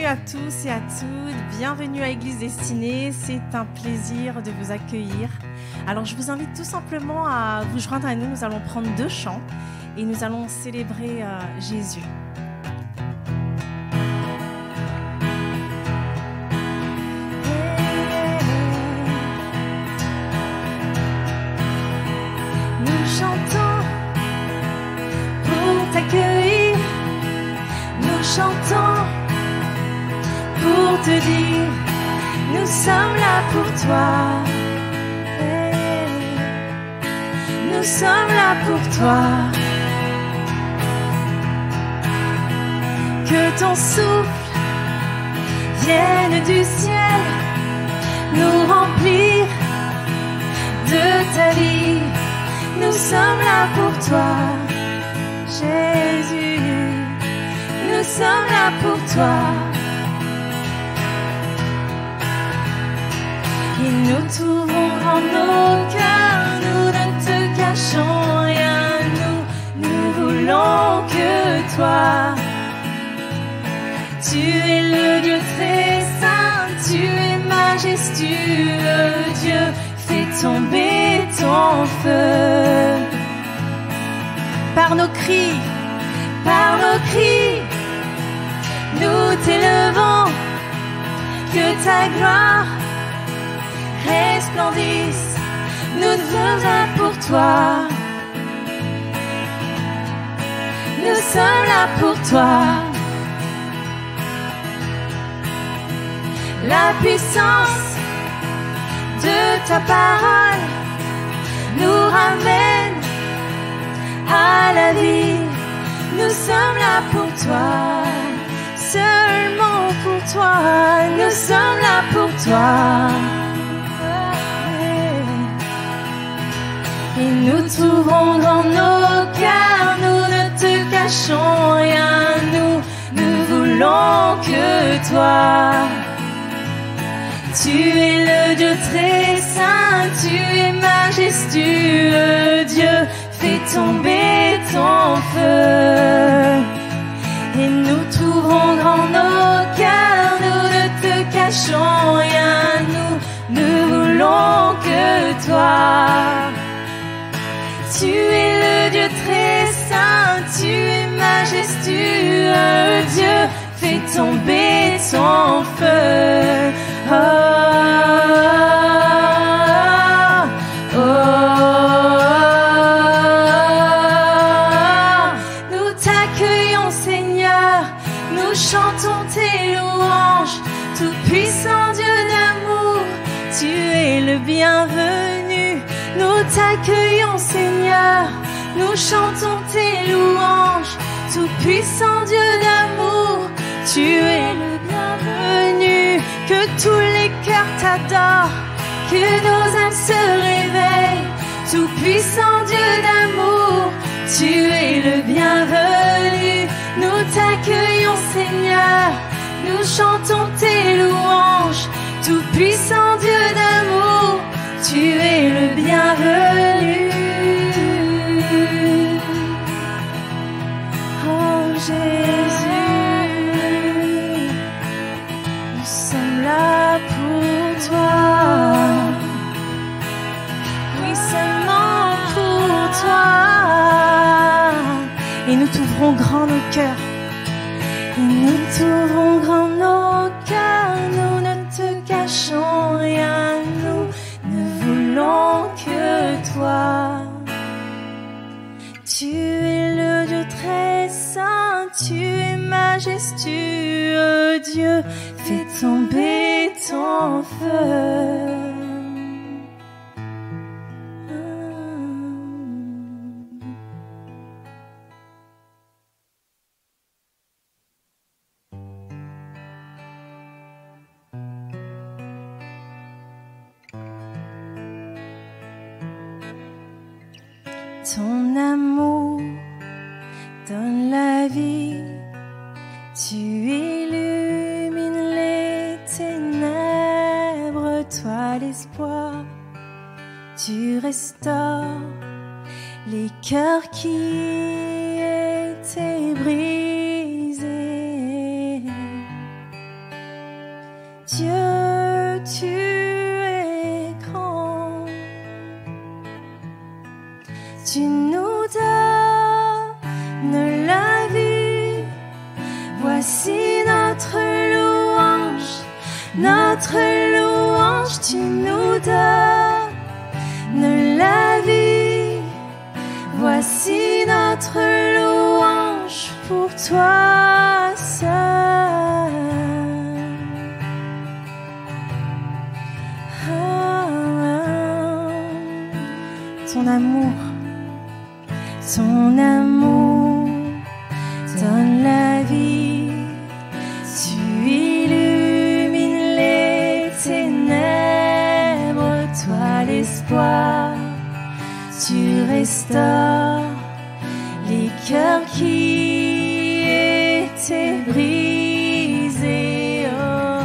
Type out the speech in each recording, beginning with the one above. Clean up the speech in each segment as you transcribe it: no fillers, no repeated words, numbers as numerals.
à tous et à toutes, bienvenue à Église Destinée, c'est un plaisir de vous accueillir. Alors je vous invite tout simplement à vous joindre à nous, nous allons prendre 2 chants et nous allons célébrer Jésus. Nous chantons pour t'accueillir, nous chantons pour te dire, nous sommes là pour toi. Nous sommes là pour toi. Que ton souffle vienne du ciel, nous remplir de ta vie. Nous sommes là pour toi, Jésus. Nous sommes là pour toi. Et nous t'ouvrons grand nos cœurs, nous ne te cachons rien, nous ne voulons que toi. Tu es le Dieu très saint, tu es majestueux, Dieu, fais tomber ton feu. Par nos cris, nous t'élevons, que ta gloire resplendisse, nous sommes là pour toi. Nous sommes là pour toi. La puissance de ta parole nous ramène à la vie. Nous sommes là pour toi, seulement pour toi. Nous sommes là pour toi. Et nous t'ouvrons dans nos cœurs, nous ne te cachons rien, nous ne voulons que toi. Tu es le Dieu très saint, tu es majestueux, Dieu, fais tomber ton feu. Et nous t'ouvrons dans nos cœurs, nous ne te cachons rien, nous ne voulons que toi. Tu es le Dieu très saint, tu es majestueux, Dieu, fais tomber ton feu. Oh, oh, oh, oh. Nous t'accueillons, Seigneur, nous chantons tes louanges, tout-puissant Dieu d'amour, tu es le bienvenu. Nous t'accueillons, Seigneur, nous chantons tes louanges, tout-puissant Dieu d'amour, tu es le bienvenu. Que tous les cœurs t'adorent, que nos âmes se réveillent, tout-puissant Dieu d'amour, tu es le bienvenu. Nous t'accueillons, Seigneur, nous chantons tes louanges, tout-puissant Dieu d'amour, tu es le bienvenu. Oh Jésus, nous sommes là pour toi. Oui, seulement pour toi. Et nous t'ouvrons grand nos cœurs. Et nous t'ouvrons grand nos cœurs. Nous ne te cachons rien. Nous ne voulons que toi. Tu es le Dieu très saint, tu es majestueux, Dieu, fais tomber ton feu. Ton amour donne la vie, tu illumines les ténèbres, toi l'espoir, tu restaures les cœurs qui étaient brisés. tu nous donnes la vie. Voici notre louange, tu nous donnes la vie. Voici notre louange pour toi seul. Ton amour donne la vie. Tu illumines les ténèbres, toi l'espoir. Tu restaures les cœurs qui étaient brisés. Oh,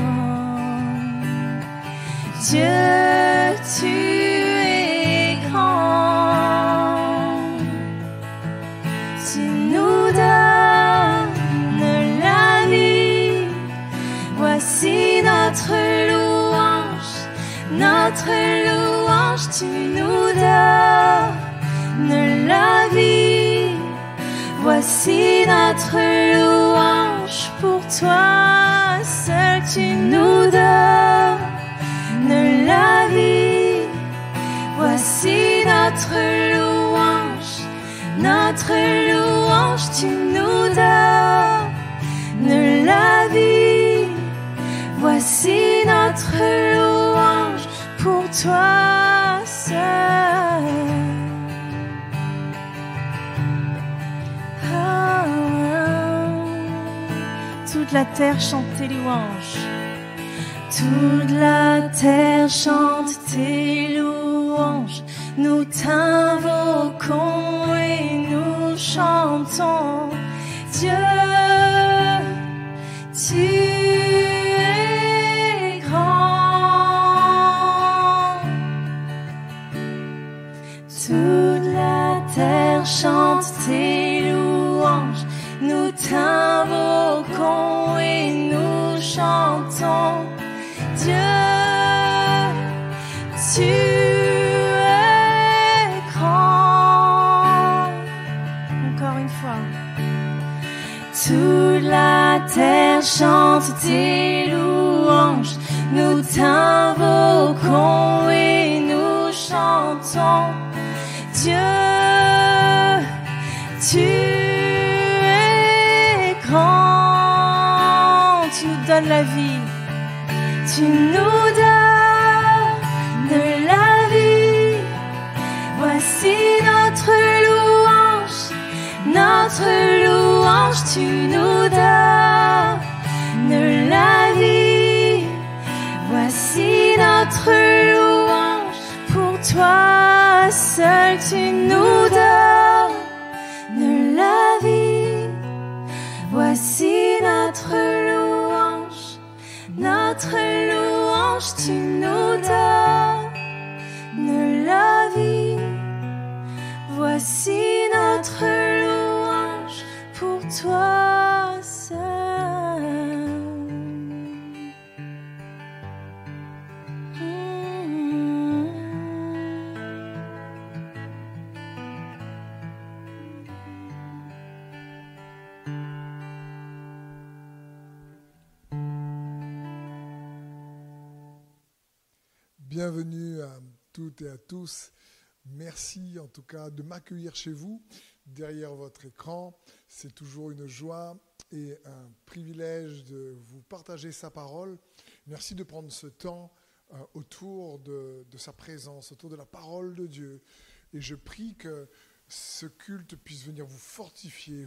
Dieu, tu es grand. Tu nous donnes la vie. Voici notre louange, tu nous donnes la vie. Voici notre louange pour toi seul, tu nous donnes la vie. Voici notre louange, tu nous donnes la vie. Voici notre louange pour toi seul. Toute la terre chante tes louanges. Toute la terre chante tes louanges. Nous t'invoquons et nous chantons. Dieu, tu es grand. Toute la terre chante tes louanges. Nous t'invoquons et nous chantons. Dieu, tu es grand. Encore une fois. Toute la terre chante tes louanges. Nous t'invoquons et nous chantons. Dieu, tu es grand. Tu nous donnes la vie. Tu nous donnes la vie. Voici notre louange, tu nous donnes la vie. Voici notre louange pour toi seul, tu nous donnes la vie. Voici notre louange, tu nous donnes la vie. Voici notre louange pour toi seul. Bienvenue à toutes et à tous. Merci en tout cas de m'accueillir chez vous, derrière votre écran. C'est toujours une joie et un privilège de vous partager sa parole. Merci de prendre ce temps autour de sa présence, autour de la parole de Dieu. Et je prie que ce culte puisse venir vous fortifier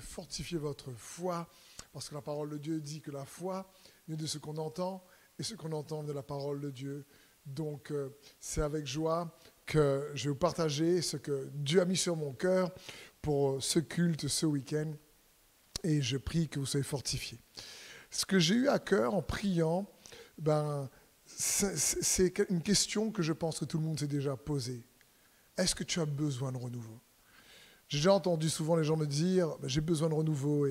votre foi, parce que la parole de Dieu dit que la foi vient de ce qu'on entend, et ce qu'on entend de la parole de Dieu. Donc, c'est avec joie que je vais vous partager ce que Dieu a mis sur mon cœur pour ce culte, ce week-end. Et je prie que vous soyez fortifiés. Ce que j'ai eu à cœur en priant, c'est une question que je pense que tout le monde s'est déjà posée. Est-ce que tu as besoin de renouveau ? J'ai déjà entendu souvent les gens me dire « j'ai besoin de renouveau ».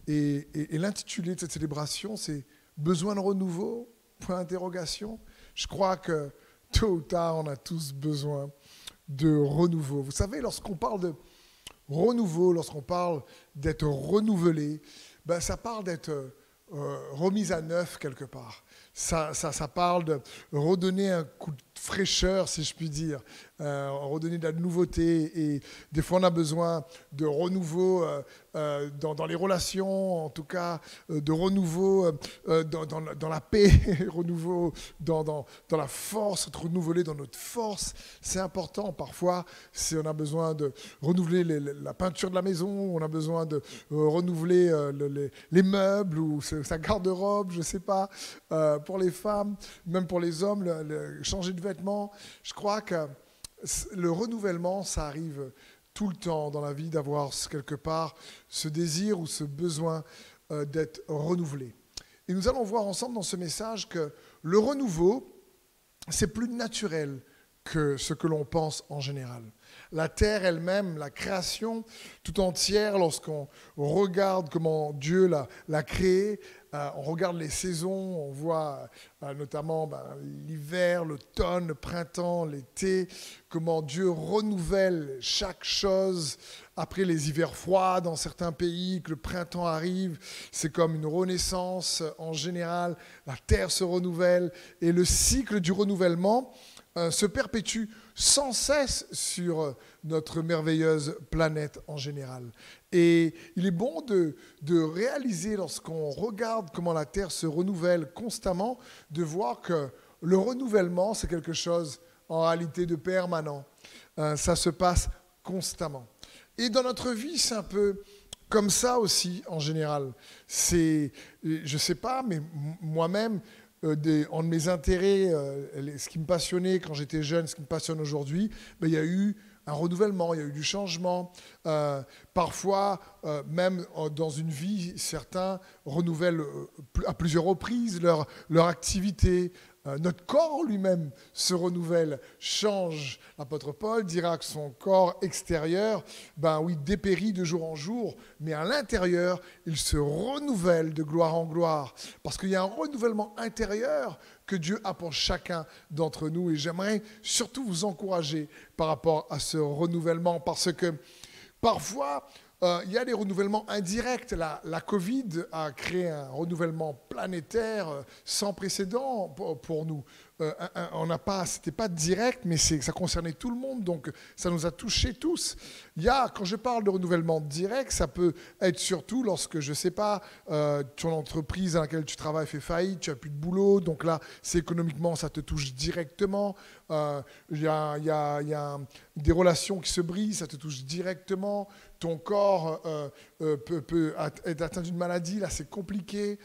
Et l'intitulé de cette célébration, c'est « Besoin de renouveau ?» Point d'interrogation. Je crois que tôt ou tard, on a tous besoin de renouveau. Vous savez, lorsqu'on parle de renouveau, lorsqu'on parle d'être renouvelé, ben ça parle d'être remis à neuf quelque part. Ça parle de redonner un coup de fraîcheur, si je puis dire, redonner de la nouveauté. Et des fois, on a besoin de renouveau dans les relations, en tout cas, de renouveau dans la paix, renouveau dans la force, être renouvelé dans notre force. C'est important. Parfois, si on a besoin de renouveler la peinture de la maison, on a besoin de renouveler les meubles ou sa garde-robe, je ne sais pas, pour les femmes, même pour les hommes, changer de vêtements. Je crois que le renouvellement, ça arrive tout le temps dans la vie d'avoir quelque part ce désir ou ce besoin d'être renouvelé. Et nous allons voir ensemble dans ce message que le renouveau, c'est plus naturel que ce que l'on pense en général. La terre elle-même, la création tout entière, lorsqu'on regarde comment Dieu l'a créée, on regarde les saisons, on voit notamment l'hiver, l'automne, le printemps, l'été, comment Dieu renouvelle chaque chose après les hivers froids dans certains pays, que le printemps arrive, c'est comme une renaissance en général, la terre se renouvelle et le cycle du renouvellement se perpétue sans cesse sur notre merveilleuse planète en général. Et il est bon de réaliser, lorsqu'on regarde comment la Terre se renouvelle constamment, de voir que le renouvellement, c'est quelque chose en réalité de permanent. Ça se passe constamment. Et dans notre vie, c'est un peu comme ça aussi en général. Je ne sais pas, mais moi-même, un de mes intérêts, ce qui me passionnait quand j'étais jeune, ce qui me passionne aujourd'hui, il y a eu un renouvellement, il y a eu du changement. Parfois, même dans une vie, certains renouvellent à plusieurs reprises leur activité. Notre corps lui-même se renouvelle, change. L'apôtre Paul dira que son corps extérieur, dépérit de jour en jour, mais à l'intérieur, il se renouvelle de gloire en gloire. Parce qu'il y a un renouvellement intérieur que Dieu a pour chacun d'entre nous. Et j'aimerais surtout vous encourager par rapport à ce renouvellement, parce que parfois, il y a des renouvellements indirects. La Covid a créé un renouvellement planétaire sans précédent pour nous. C'était pas direct, mais ça concernait tout le monde, donc ça nous a touchés tous. Quand je parle de renouvellement direct, ça peut être surtout lorsque, je sais pas, ton entreprise dans laquelle tu travailles fait faillite, tu n'as plus de boulot, donc là, c'est économiquement, ça te touche directement. Il y a des relations qui se brisent, ça te touche directement. Ton corps peut être atteint d'une maladie, là c'est compliqué.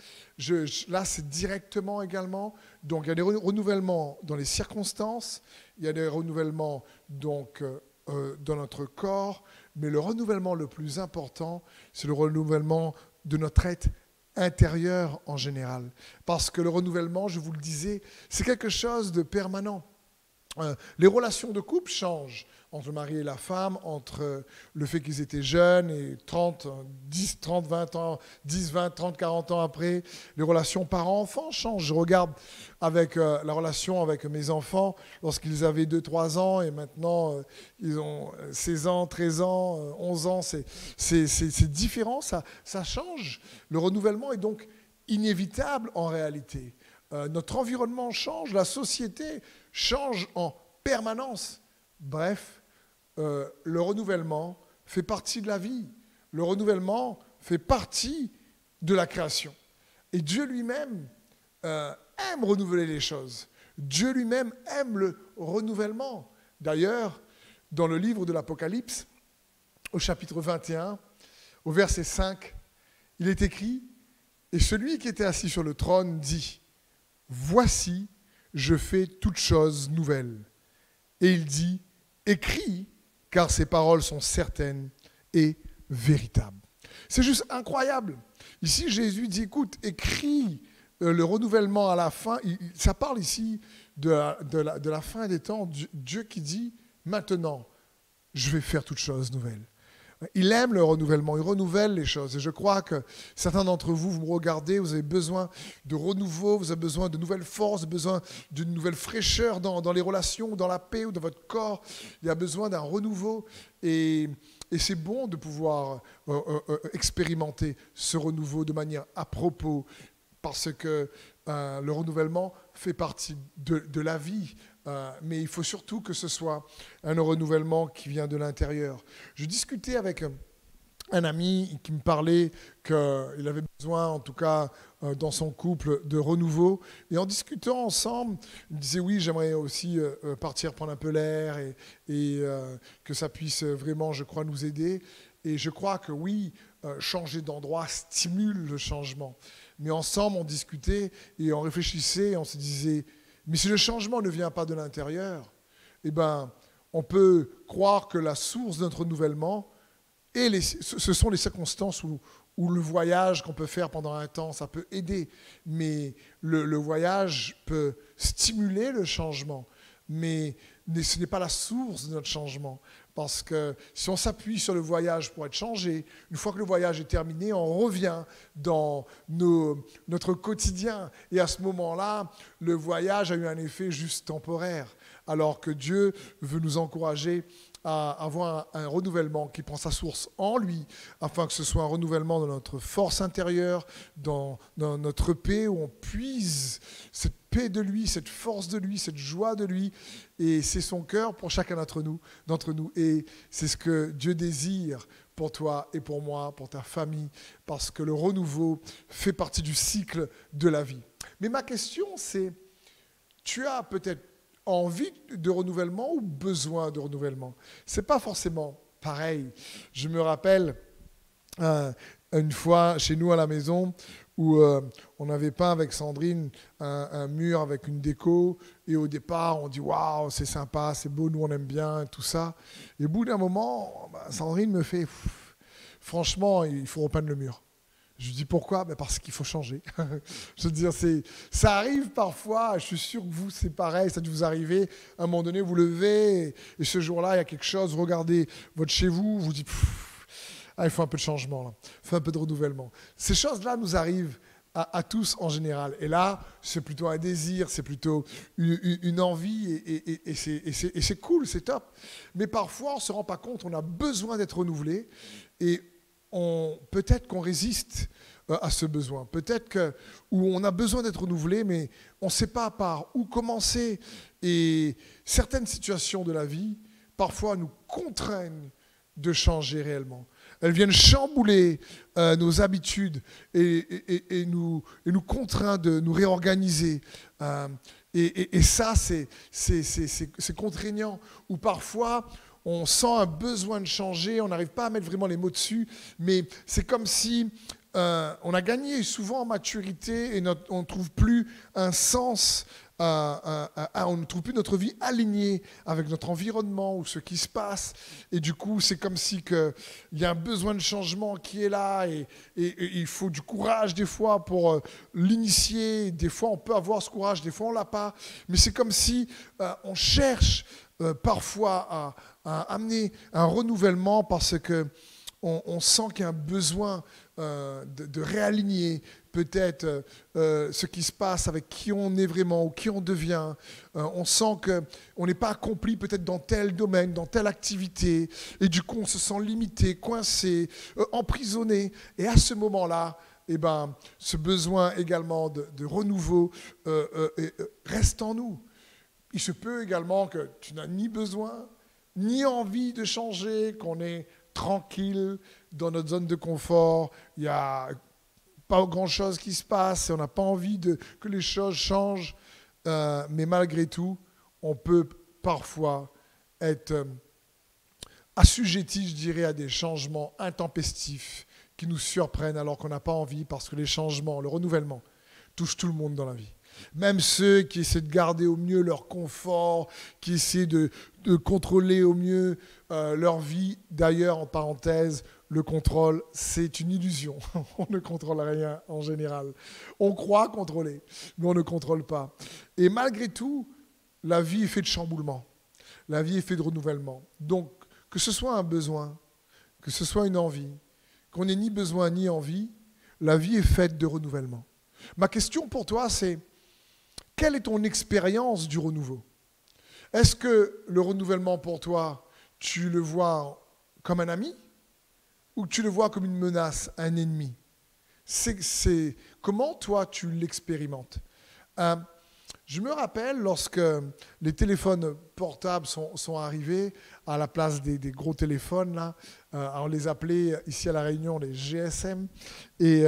Là c'est directement également. Donc il y a des renouvellements dans les circonstances, il y a des renouvellements donc, dans notre corps, mais le renouvellement le plus important, c'est le renouvellement de notre être intérieur en général. Parce que le renouvellement, je vous le disais, c'est quelque chose de permanent. Les relations de couple changent entre le mari et la femme, entre le fait qu'ils étaient jeunes et 10, 30, 20 ans, 10, 20, 30, 40 ans après, les relations parents-enfants changent. Je regarde avec la relation avec mes enfants lorsqu'ils avaient 2-3 ans et maintenant ils ont 16 ans, 13 ans, 11 ans, c'est différent, ça change. Le renouvellement est donc inévitable en réalité. Notre environnement change, la société change en permanence. Bref, le renouvellement fait partie de la vie. Le renouvellement fait partie de la création. Et Dieu lui-même aime renouveler les choses. Dieu lui-même aime le renouvellement. D'ailleurs, dans le livre de l'Apocalypse, au chapitre 21, au verset 5, il est écrit « Et celui qui était assis sur le trône dit « Voici, je fais toutes choses nouvelles. » Et il dit « Écris, car ces paroles sont certaines et véritables. » C'est juste incroyable. Ici, Jésus dit « Écoute, écris le renouvellement à la fin. » Ça parle ici de la fin des temps. Dieu qui dit « Maintenant, je vais faire toutes choses nouvelles. » Il aime le renouvellement, il renouvelle les choses. Et je crois que certains d'entre vous, vous me regardez, vous avez besoin de renouveau, vous avez besoin de nouvelles forces, vous avez besoin d'une nouvelle fraîcheur dans les relations, ou dans la paix, ou dans votre corps. Il y a besoin d'un renouveau. Et c'est bon de pouvoir expérimenter ce renouveau de manière à propos, parce que le renouvellement fait partie de la vie. Mais il faut surtout que ce soit un renouvellement qui vient de l'intérieur. Je discutais avec un ami qui me parlait qu'il avait besoin, en tout cas dans son couple, de renouveau. Et en discutant ensemble, il me disait oui, j'aimerais aussi partir prendre un peu l'air et que ça puisse vraiment, je crois, nous aider. Et je crois que oui, changer d'endroit stimule le changement. Mais ensemble, on discutait et on réfléchissait et on se disait... Mais si le changement ne vient pas de l'intérieur, eh ben, on peut croire que la source de notre renouvellement, ce sont les circonstances où le voyage qu'on peut faire pendant un temps, ça peut aider. Mais le voyage peut stimuler le changement, mais ce n'est pas la source de notre changement. Parce que si on s'appuie sur le voyage pour être changé, une fois que le voyage est terminé, on revient dans notre quotidien. Et à ce moment-là, le voyage a eu un effet juste temporaire. Alors que Dieu veut nous encourager à avoir un renouvellement qui prend sa source en lui, afin que ce soit un renouvellement de notre force intérieure, dans notre paix, où on puise cette paix de lui, cette force de lui, cette joie de lui. Et c'est son cœur pour chacun d'entre nous. Et c'est ce que Dieu désire pour toi et pour moi, pour ta famille, parce que le renouveau fait partie du cycle de la vie. Mais ma question, c'est, tu as peut-être envie de renouvellement ou besoin de renouvellement? Ce n'est pas forcément pareil. Je me rappelle une fois chez nous à la maison où on avait peint avec Sandrine un mur avec une déco, et au départ on dit waouh, c'est sympa, c'est beau, nous on aime bien tout ça, et au bout d'un moment Sandrine me fait franchement il faut repeindre le mur. Je lui dis pourquoi? Parce qu'il faut changer. Je veux dire, ça arrive parfois, je suis sûr que vous, c'est pareil, ça a dû vous arriver, à un moment donné, vous levez, et ce jour-là, il y a quelque chose, vous regardez votre chez vous, vous dites, il faut un peu de changement, là. Il faut un peu de renouvellement. Ces choses-là nous arrivent à tous en général. Et là, c'est plutôt un désir, c'est plutôt une envie, et c'est cool, c'est top. Mais parfois, on ne se rend pas compte, on a besoin d'être renouvelé, et peut-être qu'on résiste à ce besoin. Peut-être où on a besoin d'être renouvelé, mais on ne sait pas par où commencer. Et certaines situations de la vie, parfois, nous contraignent de changer réellement. Elles viennent chambouler nos habitudes et nous contraignent de nous réorganiser. Et ça, c'est contraignant. Ou parfois, on sent un besoin de changer, on n'arrive pas à mettre vraiment les mots dessus, mais c'est comme si on a gagné souvent en maturité et on ne trouve plus un sens, on ne trouve plus notre vie alignée avec notre environnement ou ce qui se passe. Et du coup, c'est comme si il y a un besoin de changement qui est là, et il faut du courage des fois pour l'initier. Des fois, on peut avoir ce courage, des fois, on ne l'a pas. Mais c'est comme si on cherche parfois à amener un renouvellement parce qu'on sent qu'il y a un besoin de réaligner peut-être ce qui se passe avec qui on est vraiment ou qui on devient. On sent qu'on n'est pas accompli peut-être dans tel domaine, dans telle activité, et du coup on se sent limité, coincé, emprisonné. Et à ce moment-là, ce besoin également de renouveau reste en nous. Il se peut également que tu n'as ni besoin, ni envie de changer, qu'on est tranquille dans notre zone de confort, il n'y a pas grand-chose qui se passe, et on n'a pas envie que les choses changent, mais malgré tout, on peut parfois être assujetti, je dirais, à des changements intempestifs qui nous surprennent alors qu'on n'a pas envie, parce que les changements, le renouvellement, touchent tout le monde dans la vie. Même ceux qui essaient de garder au mieux leur confort, qui essaient de contrôler au mieux leur vie. D'ailleurs, en parenthèse, le contrôle, c'est une illusion. On ne contrôle rien en général. On croit contrôler, mais on ne contrôle pas. Et malgré tout, la vie est faite de chamboulement. La vie est faite de renouvellement. Donc, que ce soit un besoin, que ce soit une envie, qu'on n'ait ni besoin ni envie, la vie est faite de renouvellement. Ma question pour toi, c'est quelle est ton expérience du renouveau? Est-ce que le renouvellement pour toi, tu le vois comme un ami ou tu le vois comme une menace, un ennemi? Comment toi tu l'expérimentes? Je me rappelle lorsque les téléphones portables sont arrivés à la place des gros téléphones, là, on les appelait ici à La Réunion les GSM. Et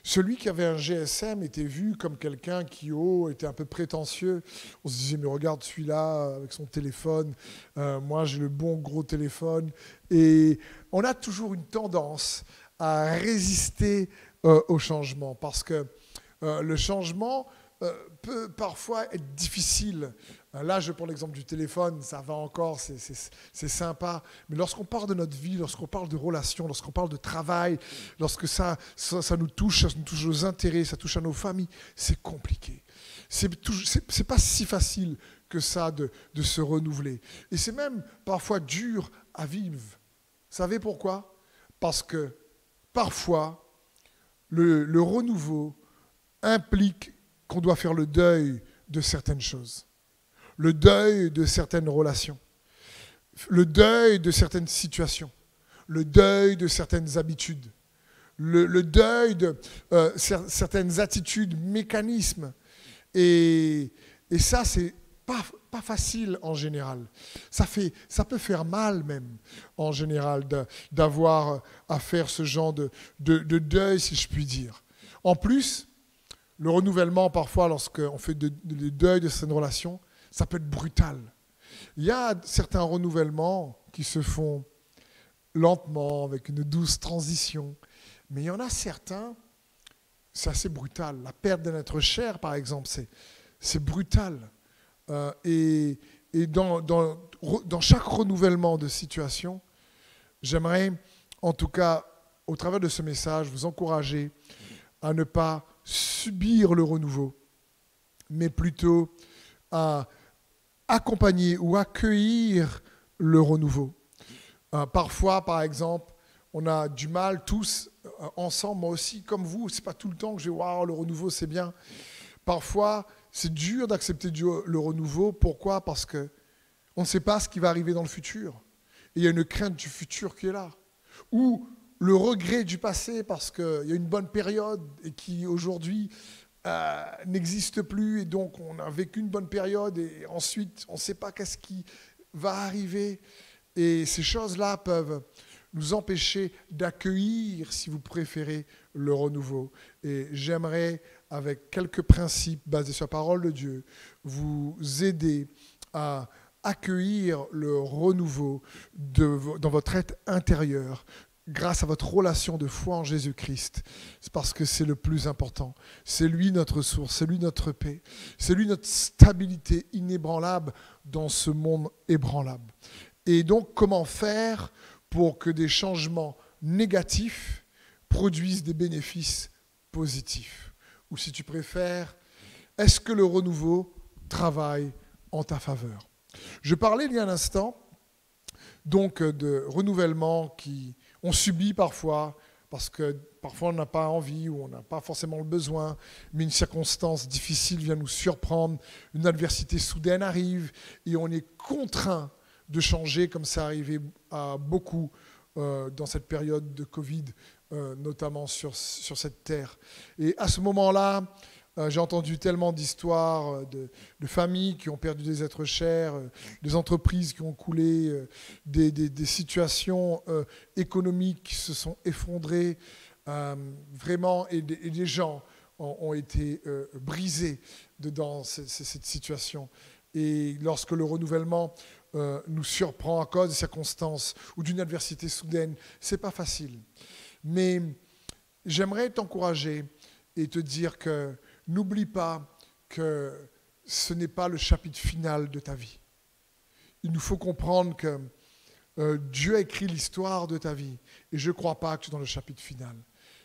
celui qui avait un GSM était vu comme quelqu'un qui était un peu prétentieux. On se disait, mais regarde celui-là avec son téléphone, moi j'ai le bon gros téléphone. Et on a toujours une tendance à résister au changement parce que le changement peut parfois être difficile. Là, je prends l'exemple du téléphone, ça va encore, c'est sympa. Mais lorsqu'on parle de notre vie, lorsqu'on parle de relations, lorsqu'on parle de travail, lorsque ça nous touche nos intérêts, ça touche à nos familles, c'est compliqué. C'est pas si facile que ça de se renouveler. Et c'est même parfois dur à vivre. Vous savez pourquoi? Parce que parfois, le renouveau implique qu'on doit faire le deuil de certaines choses, le deuil de certaines relations, le deuil de certaines situations, le deuil de certaines habitudes, le deuil de certaines attitudes, mécanismes. Et ça, c'est pas facile en général. Ça peut faire mal même en général d'avoir à faire ce genre de deuil, si je puis dire. En plus, le renouvellement, parfois, lorsqu'on fait le deuil de certaines relations, ça peut être brutal. Il y a certains renouvellements qui se font lentement, avec une douce transition. Mais il y en a certains, c'est assez brutal. La perte d'un être cher, par exemple, c'est brutal. Et dans chaque renouvellement de situation, j'aimerais, en tout cas, au travers de ce message, vous encourager à ne pas subir le renouveau, mais plutôt à accompagner ou accueillir le renouveau. Parfois, par exemple, on a du mal tous ensemble, moi aussi, comme vous, c'est pas tout le temps que je vais voir le renouveau, c'est bien. Parfois, c'est dur d'accepter le renouveau. Pourquoi? Parce qu'on ne sait pas ce qui va arriver dans le futur. Et il y a une crainte du futur qui est là. Ou le regret du passé parce qu'il y a une bonne période et qui aujourd'hui n'existe plus et donc on a vécu une bonne période et ensuite on ne sait pas qu'est-ce qui va arriver. Et ces choses-là peuvent nous empêcher d'accueillir, si vous préférez, le renouveau. Et j'aimerais, avec quelques principes basés sur la parole de Dieu, vous aider à accueillir le renouveau dans votre être intérieur, grâce à votre relation de foi en Jésus-Christ. C'est parce que c'est le plus important. C'est lui notre source, c'est lui notre paix, c'est lui notre stabilité inébranlable dans ce monde ébranlable. Et donc, comment faire pour que des changements négatifs produisent des bénéfices positifs? Ou si tu préfères, est-ce que le renouveau travaille en ta faveur? Je parlais il y a un instant donc de renouvellement on subit parfois, parce que parfois on n'a pas envie ou on n'a pas forcément le besoin, mais une circonstance difficile vient nous surprendre, une adversité soudaine arrive et on est contraint de changer, comme ça arrivait à beaucoup dans cette période de Covid, notamment sur cette terre. Et à ce moment-là, j'ai entendu tellement d'histoires de familles qui ont perdu des êtres chers, des entreprises qui ont coulé, des situations économiques qui se sont effondrées, vraiment, et des gens ont été brisés dans cette situation. Et lorsque le renouvellement nous surprend à cause des circonstances ou d'une adversité soudaine, c'est pas facile. Mais j'aimerais t'encourager et te dire que n'oublie pas que ce n'est pas le chapitre final de ta vie. Il nous faut comprendre que Dieu a écrit l'histoire de ta vie et je ne crois pas que tu es dans le chapitre final.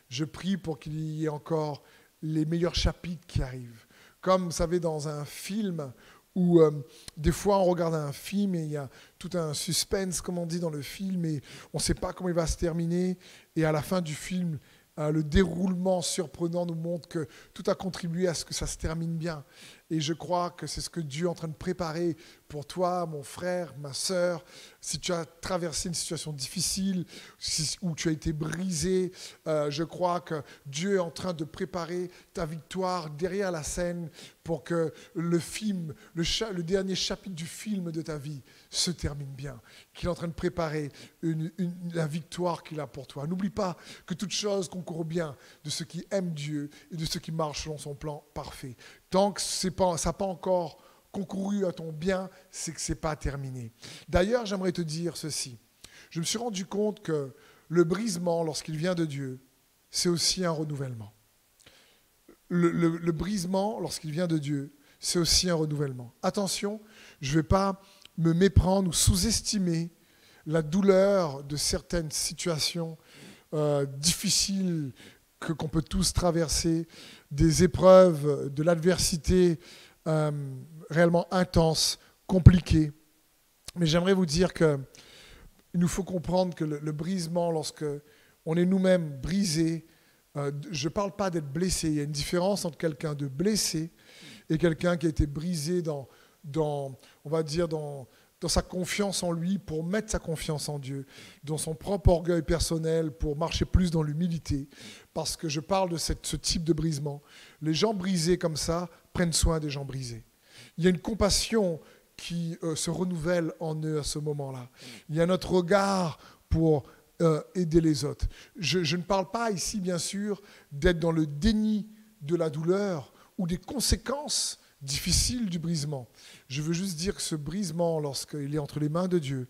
Je prie pour qu'il y ait encore les meilleurs chapitres qui arrivent. Comme vous savez dans un film où des fois on regarde un film et il y a tout un suspense, comme on dit dans le film, et on ne sait pas comment il va se terminer. Et à la fin du film, le déroulement surprenant nous montre que tout a contribué à ce que ça se termine bien. Et je crois que c'est ce que Dieu est en train de préparer pour toi, mon frère, ma sœur. Si tu as traversé une situation difficile, où tu as été brisé, je crois que Dieu est en train de préparer ta victoire derrière la scène pour que le film, le dernier chapitre du film de ta vie se termine bien. Qu'il est en train de préparer la victoire qu'il a pour toi. N'oublie pas que toute chose concourt bien de ceux qui aiment Dieu et de ceux qui marchent selon son plan parfait. Tant que ça n'a pas encore concouru à ton bien, c'est que ce n'est pas terminé. D'ailleurs, j'aimerais te dire ceci. Je me suis rendu compte que le brisement, lorsqu'il vient de Dieu, c'est aussi un renouvellement. Le brisement, lorsqu'il vient de Dieu, c'est aussi un renouvellement. Attention, je ne vais pas me méprendre ou sous-estimer la douleur de certaines situations difficiles qu'on peut tous traverser, des épreuves, de l'adversité réellement intense, compliquée. Mais j'aimerais vous dire qu'il nous faut comprendre que le brisement, lorsque on est nous-mêmes brisés, je ne parle pas d'être blessé. Il y a une différence entre quelqu'un de blessé et quelqu'un qui a été brisé dans sa confiance en lui, pour mettre sa confiance en Dieu, dans son propre orgueil personnel, pour marcher plus dans l'humilité. Parce que je parle de ce type de brisement. Les gens brisés comme ça prennent soin des gens brisés. Il y a une compassion qui se renouvelle en eux à ce moment-là. Il y a notre regard pour aider les autres. Je ne parle pas ici, bien sûr, d'être dans le déni de la douleur ou des conséquences difficiles du brisement. Je veux juste dire que ce brisement, lorsqu'il est entre les mains de Dieu,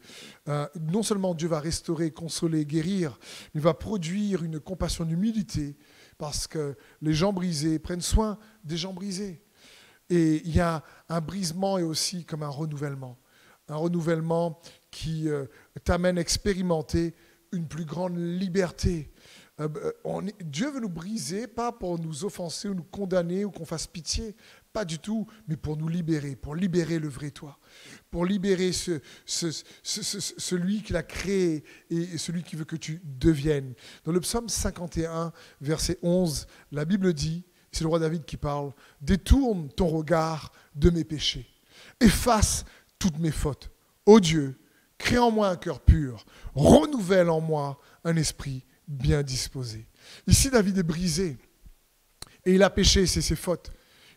non seulement Dieu va restaurer, consoler, guérir, mais va produire une compassion d'humilité, parce que les gens brisés prennent soin des gens brisés. Et il y a un brisement et aussi comme un renouvellement qui t'amène à expérimenter une plus grande liberté. Dieu veut nous briser, pas pour nous offenser ou nous condamner ou qu'on fasse pitié, pas du tout, mais pour nous libérer, pour libérer le vrai toi, pour libérer celui qui l'a créé et celui qui veut que tu deviennes. Dans le psaume 51, verset 11, la Bible dit, c'est le roi David qui parle, « Détourne ton regard de mes péchés, efface toutes mes fautes. Ô Dieu, crée en moi un cœur pur, renouvelle en moi un esprit bien disposé. » Ici, David est brisé et il a péché, c'est ses fautes.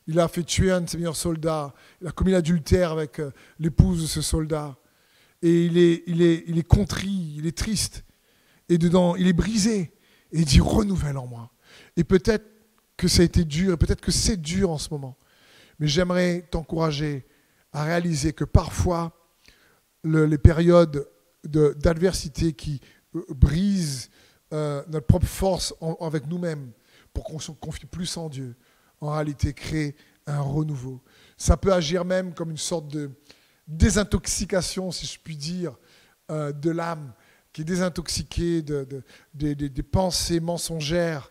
Il a fait tuer un de ses meilleurs soldats, il a commis l'adultère avec l'épouse de ce soldat. Et il est contrit, il est triste. Et dedans, il est brisé. Et il dit, renouvelle en moi. Et peut-être que ça a été dur, et peut-être que c'est dur en ce moment. Mais j'aimerais t'encourager à réaliser que parfois, les périodes d'adversité qui brisent notre propre force avec nous-mêmes, pour qu'on se confie plus en Dieu, en réalité créer un renouveau. Ça peut agir même comme une sorte de désintoxication, si je puis dire, de l'âme, qui est désintoxiquée des pensées mensongères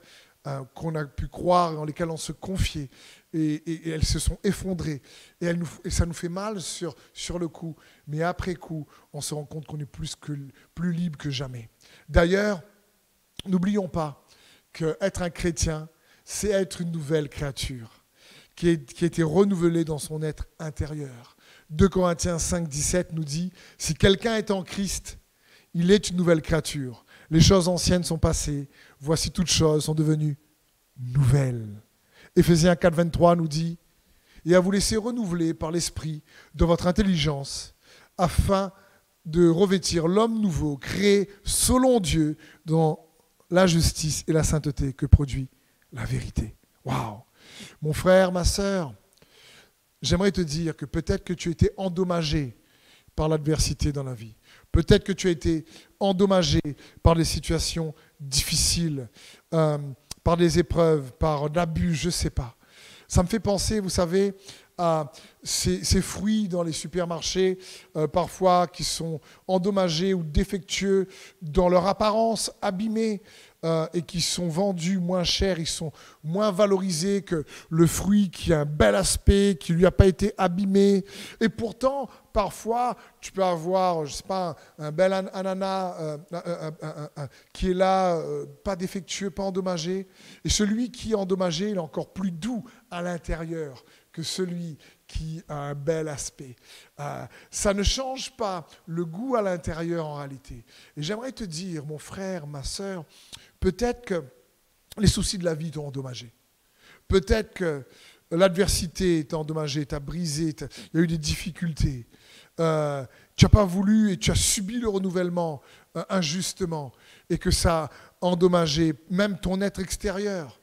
qu'on a pu croire, dans lesquelles on se confiait, et elles se sont effondrées. Et ça nous fait mal sur le coup, mais après coup, on se rend compte qu'on est plus libre que jamais. D'ailleurs, n'oublions pas qu'être un chrétien, c'est être une nouvelle créature qui a été renouvelée dans son être intérieur. 2 Corinthiens 5, 17 nous dit « Si quelqu'un est en Christ, il est une nouvelle créature. Les choses anciennes sont passées, voici toutes choses sont devenues nouvelles. » Éphésiens 4, 23 nous dit « Et à vous laisser renouveler par l'esprit de votre intelligence, afin de revêtir l'homme nouveau, créé selon Dieu, dans la justice et la sainteté que produit la vérité. » Waouh! Mon frère, ma sœur, j'aimerais te dire que peut-être que tu as été endommagé par l'adversité dans la vie. Peut-être que tu as été endommagé par des situations difficiles, par des épreuves, par l'abus, je ne sais pas. Ça me fait penser, vous savez, ces fruits dans les supermarchés, parfois qui sont endommagés ou défectueux dans leur apparence, abîmés, et qui sont vendus moins cher, ils sont moins valorisés que le fruit qui a un bel aspect, qui lui a pas été abîmé. Et pourtant, parfois, tu peux avoir, je sais pas, un bel ananas qui est là, pas défectueux, pas endommagé. Et celui qui est endommagé, il est encore plus doux à l'intérieur que celui qui a un bel aspect. Ça ne change pas le goût à l'intérieur en réalité. Et j'aimerais te dire, mon frère, ma sœur, peut-être que les soucis de la vie t'ont endommagé. Peut-être que l'adversité t'a endommagé, t'a brisé, il y a eu des difficultés. Tu n'as pas voulu et tu as subi le renouvellement injustement et que ça a endommagé même ton être extérieur.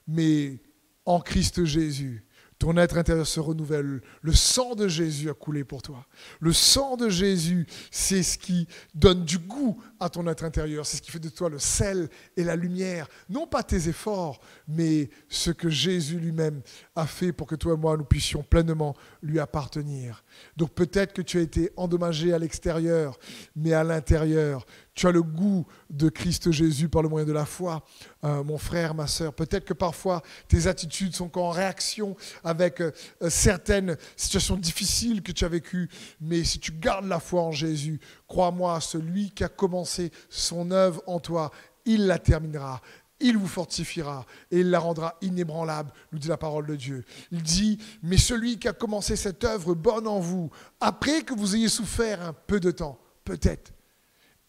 Mais en Christ Jésus, ton être intérieur se renouvelle. Le sang de Jésus a coulé pour toi. Le sang de Jésus, c'est ce qui donne du goût à ton être intérieur. C'est ce qui fait de toi le sel et la lumière. Non pas tes efforts, mais ce que Jésus lui-même a fait pour que toi et moi, nous puissions pleinement lui appartenir. Donc peut-être que tu as été endommagé à l'extérieur, mais à l'intérieur, tu as le goût de Christ Jésus par le moyen de la foi, mon frère, ma sœur. Peut-être que parfois, tes attitudes sont en réaction avec certaines situations difficiles que tu as vécues. Mais si tu gardes la foi en Jésus, crois-moi, celui qui a commencé son œuvre en toi, il la terminera. Il vous fortifiera et il la rendra inébranlable, nous dit la parole de Dieu. Il dit, mais celui qui a commencé cette œuvre bonne en vous, après que vous ayez souffert un peu de temps, peut-être,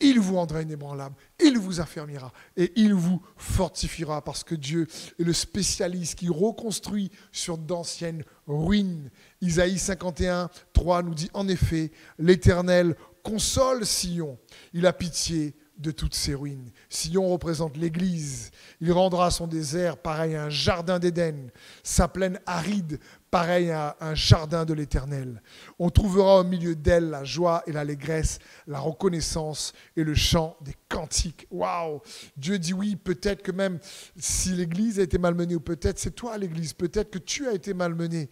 il vous rendra inébranlable, il vous affermira et il vous fortifiera parce que Dieu est le spécialiste qui reconstruit sur d'anciennes ruines. Isaïe 51, 3 nous dit en effet, l'Éternel console Sion, il a pitié de toutes ces ruines. Sion représente l'Église. Il rendra son désert pareil à un jardin d'Éden, sa plaine aride pareil à un jardin de l'Éternel. On trouvera au milieu d'elle la joie et l'allégresse, la reconnaissance et le chant des cantiques. Waouh! Dieu dit oui, peut-être que même si l'Église a été malmenée, ou peut-être c'est toi l'Église, peut-être que tu as été malmené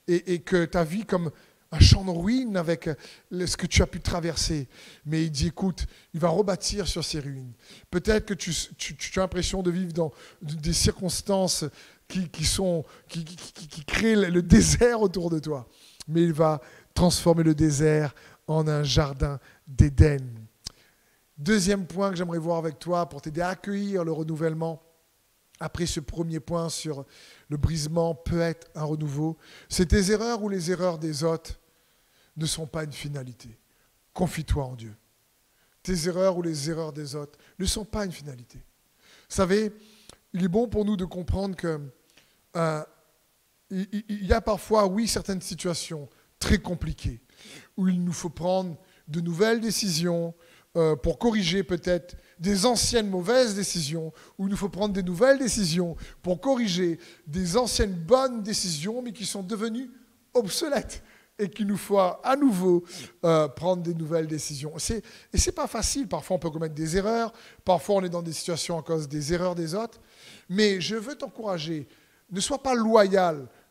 et que ta vie comme un champ de ruines avec ce que tu as pu traverser. Mais il dit, écoute, il va rebâtir sur ces ruines. Peut-être que tu as l'impression de vivre dans des circonstances qui créent le désert autour de toi. Mais il va transformer le désert en un jardin d'Éden. Deuxième point que j'aimerais voir avec toi pour t'aider à accueillir le renouvellement. Après ce premier point sur le brisement peut être un renouveau, c'est tes erreurs ou les erreurs des autres ne sont pas une finalité. Confie-toi en Dieu. Tes erreurs ou les erreurs des autres ne sont pas une finalité. Vous savez, il est bon pour nous de comprendre que il y a parfois, oui, certaines situations très compliquées où il nous faut prendre de nouvelles décisions pour corriger peut-être des anciennes mauvaises décisions, où il nous faut prendre des nouvelles décisions pour corriger des anciennes bonnes décisions, mais qui sont devenues obsolètes et qu'il nous faut à nouveau prendre des nouvelles décisions. Et c'est pas facile, parfois on peut commettre des erreurs, parfois on est dans des situations à cause des erreurs des autres, mais je veux t'encourager, ne sois pas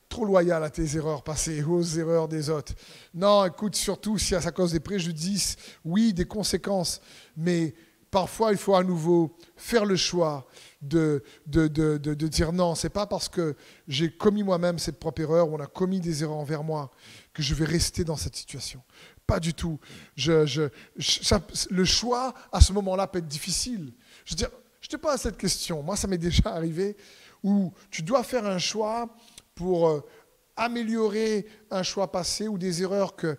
trop loyal à tes erreurs passées, aux erreurs des autres. Non, écoute, surtout si c'est à cause des préjudices, oui, des conséquences, mais parfois il faut à nouveau faire le choix de dire non, c'est pas parce que j'ai commis moi-même cette propre erreur ou on a commis des erreurs envers moi que je vais rester dans cette situation. Pas du tout. Le choix à ce moment-là peut être difficile. Je veux dire, je te pose cette question. Moi, ça m'est déjà arrivé où tu dois faire un choix pour améliorer un choix passé ou des erreurs que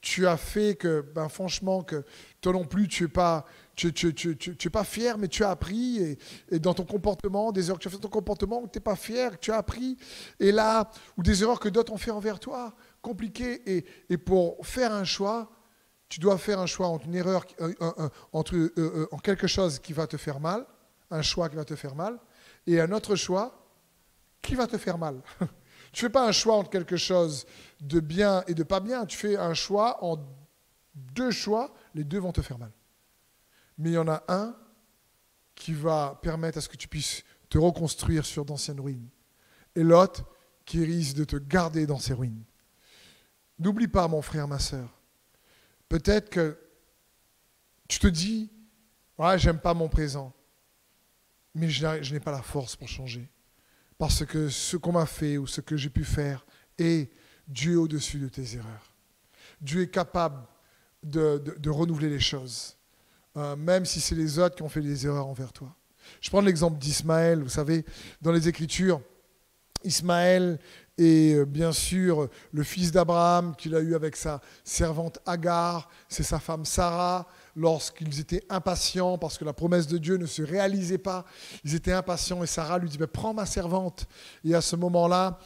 tu as fait que, franchement, que toi non plus, tu n'es pas fier, mais tu as appris. Et dans ton comportement, des erreurs que tu as fait dans ton comportement, où tu n'es pas fier, que tu as appris. Et là, ou des erreurs que d'autres ont fait envers toi, compliquées. Et pour faire un choix, tu dois faire un choix entre une erreur, en quelque chose qui va te faire mal, un choix qui va te faire mal, et un autre choix qui va te faire mal. Tu ne fais pas un choix entre quelque chose de bien et de pas bien. Tu fais un choix en deux choix, les deux vont te faire mal. Mais il y en a un qui va permettre à ce que tu puisses te reconstruire sur d'anciennes ruines. Et l'autre qui risque de te garder dans ces ruines. N'oublie pas, mon frère, ma sœur. Peut-être que tu te dis, ouais, j'aime pas mon présent, mais je n'ai pas la force pour changer. Parce que ce qu'on m'a fait ou ce que j'ai pu faire, et Dieu est au-dessus de tes erreurs. Dieu est capable de renouveler les choses, même si c'est les autres qui ont fait des erreurs envers toi. Je prends l'exemple d'Ismaël. Vous savez, dans les Écritures, Ismaël est bien sûr le fils d'Abraham qu'il a eu avec sa servante Agar, c'est sa femme Sarah. Lorsqu'ils étaient impatients parce que la promesse de Dieu ne se réalisait pas, ils étaient impatients et Sarah lui dit « Prends ma servante ». Et à ce moment-là,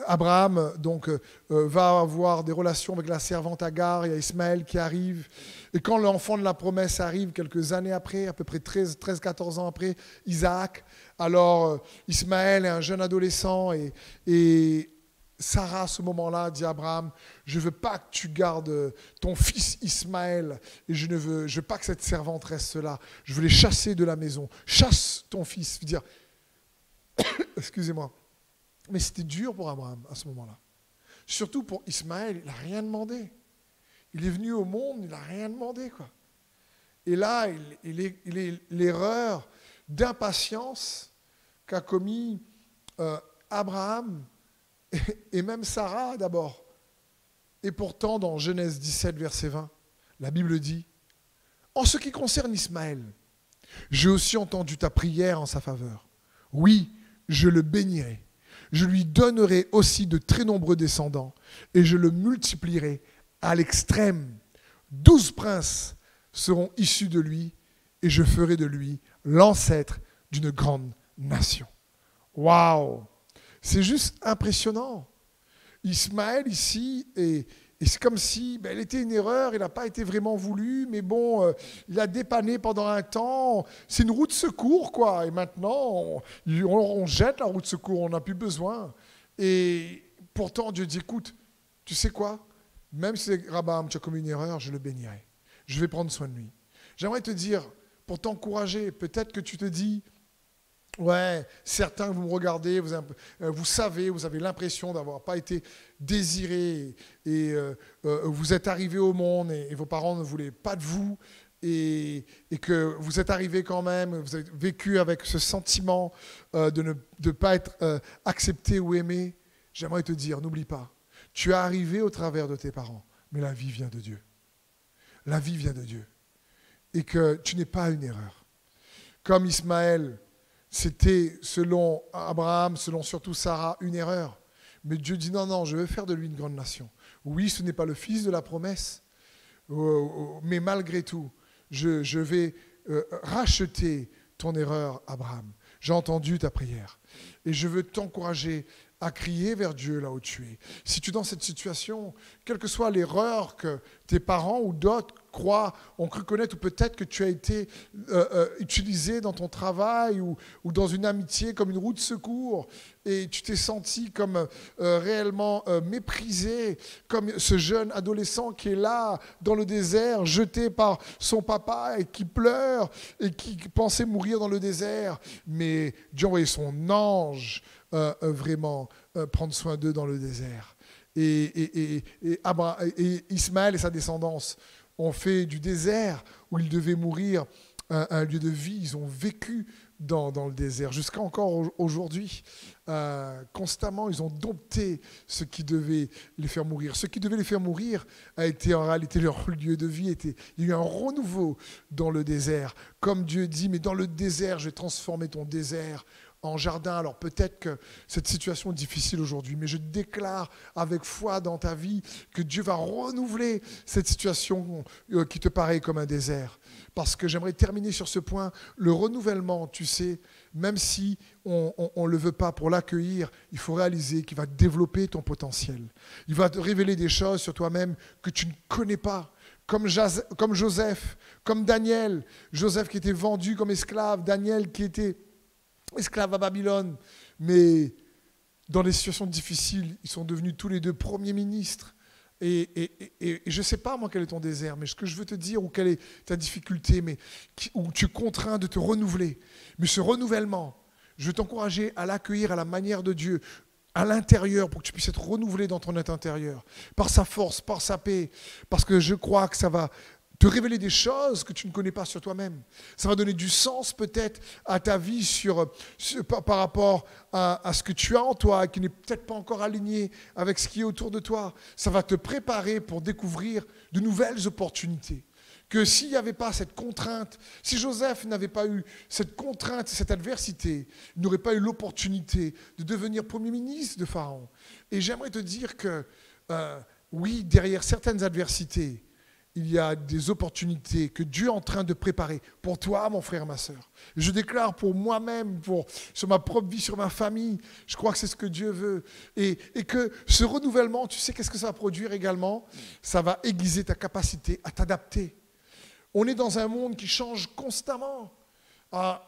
Abraham donc, va avoir des relations avec la servante Agar, il y a Ismaël qui arrive. Et quand l'enfant de la promesse arrive, quelques années après, à peu près 13-14 ans après, Isaac, alors Ismaël est un jeune adolescent et Sarah, à ce moment-là, dit à Abraham, je ne veux pas que tu gardes ton fils Ismaël et je ne veux pas que cette servante reste là. Je veux les chasser de la maison. Chasse ton fils. Je veux dire, excusez-moi. Mais c'était dur pour Abraham à ce moment-là. Surtout pour Ismaël, il n'a rien demandé. Il est venu au monde, il n'a rien demandé, quoi. Et là, il est l'erreur d'impatience qu'a commis Abraham et même Sarah d'abord. Et pourtant, dans Genèse 17, verset 20, la Bible dit « En ce qui concerne Ismaël, j'ai aussi entendu ta prière en sa faveur. Oui, je le bénirai. Je lui donnerai aussi de très nombreux descendants et je le multiplierai à l'extrême. 12 princes seront issus de lui et je ferai de lui l'ancêtre d'une grande nation. » Waouh! C'est juste impressionnant. Ismaël ici, et c'est comme si elle était une erreur, il n'a pas été vraiment voulu, mais bon, il a dépanné pendant un temps. C'est une roue de secours, quoi. Et maintenant, on jette la roue de secours, on n'a plus besoin. Et pourtant, Dieu dit, écoute, tu sais quoi? Même si Abraham, tu as commis une erreur, je le bénirai. Je vais prendre soin de lui. J'aimerais te dire, pour t'encourager, peut-être que tu te dis, ouais, certains, vous me regardez, vous savez, vous avez l'impression d'avoir pas été désiré et vous êtes arrivé au monde et vos parents ne voulaient pas de vous et que vous êtes arrivé quand même, vous avez vécu avec ce sentiment de ne pas être accepté ou aimé. J'aimerais te dire, n'oublie pas, tu es arrivé au travers de tes parents, mais la vie vient de Dieu. La vie vient de Dieu. Et que tu n'es pas une erreur. Comme Ismaël, c'était, selon Abraham, selon surtout Sarah, une erreur. Mais Dieu dit non, je veux faire de lui une grande nation. Oui, ce n'est pas le fils de la promesse, mais malgré tout, je vais racheter ton erreur, Abraham. J'ai entendu ta prière. Et je veux t'encourager à crier vers Dieu là où tu es. Si tu es dans cette situation, quelle que soit l'erreur que tes parents ou d'autres ont cru connaître, ou peut-être que tu as été utilisé dans ton travail ou dans une amitié comme une roue de secours, et tu t'es senti comme réellement méprisé, comme ce jeune adolescent qui est là dans le désert, jeté par son papa et qui pleure et qui pensait mourir dans le désert. Mais Dieu a envoyé son ange vraiment prendre soin d'eux dans le désert. Et Ismaël et sa descendance ont fait du désert où ils devaient mourir un lieu de vie. Ils ont vécu dans le désert jusqu'à encore aujourd'hui. Constamment, ils ont dompté ce qui devait les faire mourir. Ce qui devait les faire mourir a été en réalité leur lieu de vie. Il y a eu un renouveau dans le désert. Comme Dieu dit, mais dans le désert, je vais transformer ton désert en jardin. Alors peut-être que cette situation est difficile aujourd'hui, mais je déclare avec foi dans ta vie que Dieu va renouveler cette situation qui te paraît comme un désert. Parce que j'aimerais terminer sur ce point, le renouvellement, tu sais, même si on ne le veut pas pour l'accueillir, il faut réaliser qu'il va développer ton potentiel. Il va te révéler des choses sur toi-même que tu ne connais pas. Comme Joseph, comme Daniel. Joseph qui était vendu comme esclave, Daniel qui était esclaves à Babylone, mais dans des situations difficiles, ils sont devenus tous les deux premiers ministres. Et je ne sais pas, moi, quel est ton désert, mais ce que je veux te dire, ou quelle est ta difficulté, mais où tu es contraint de te renouveler. Mais ce renouvellement, je veux t'encourager à l'accueillir à la manière de Dieu. à l'intérieur, pour que tu puisses être renouvelé dans ton être intérieur, par sa force, par sa paix, parce que je crois que ça va te révéler des choses que tu ne connais pas sur toi-même. Ça va donner du sens peut-être à ta vie par rapport à ce que tu as en toi, qui n'est peut-être pas encore aligné avec ce qui est autour de toi. Ça va te préparer pour découvrir de nouvelles opportunités. Que s'il n'y avait pas cette contrainte, si Joseph n'avait pas eu cette contrainte, cette adversité, il n'aurait pas eu l'opportunité de devenir premier ministre de Pharaon. Et j'aimerais te dire que oui, derrière certaines adversités, il y a des opportunités que Dieu est en train de préparer pour toi, mon frère, ma soeur. Je déclare pour moi-même, sur ma propre vie, sur ma famille, je crois que c'est ce que Dieu veut. Et que ce renouvellement, tu sais qu'est-ce que ça va produire également? Ça va aiguiser ta capacité à t'adapter. On est dans un monde qui change constamment.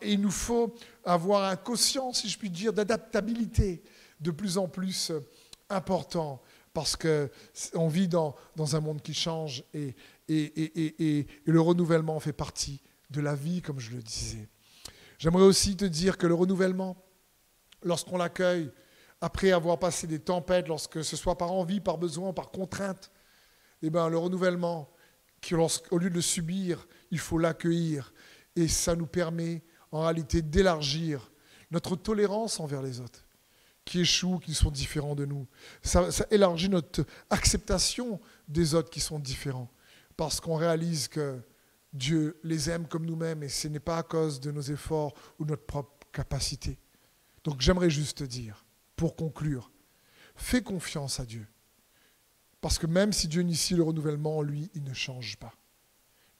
Et il nous faut avoir un quotient, si je puis dire, d'adaptabilité de plus en plus important. Parce qu'on vit dans un monde qui change et le renouvellement fait partie de la vie, comme je le disais. J'aimerais aussi te dire que le renouvellement, lorsqu'on l'accueille, après avoir passé des tempêtes, lorsque ce soit par envie, par besoin, par contrainte, eh bien, le renouvellement, au lieu de le subir, il faut l'accueillir. Et ça nous permet en réalité d'élargir notre tolérance envers les autres, qui échouent, qui sont différents de nous. Ça élargit notre acceptation des autres qui sont différents, parce qu'on réalise que Dieu les aime comme nous-mêmes et ce n'est pas à cause de nos efforts ou de notre propre capacité. Donc j'aimerais juste te dire, pour conclure, fais confiance à Dieu. Parce que même si Dieu initie le renouvellement, lui, il ne change pas.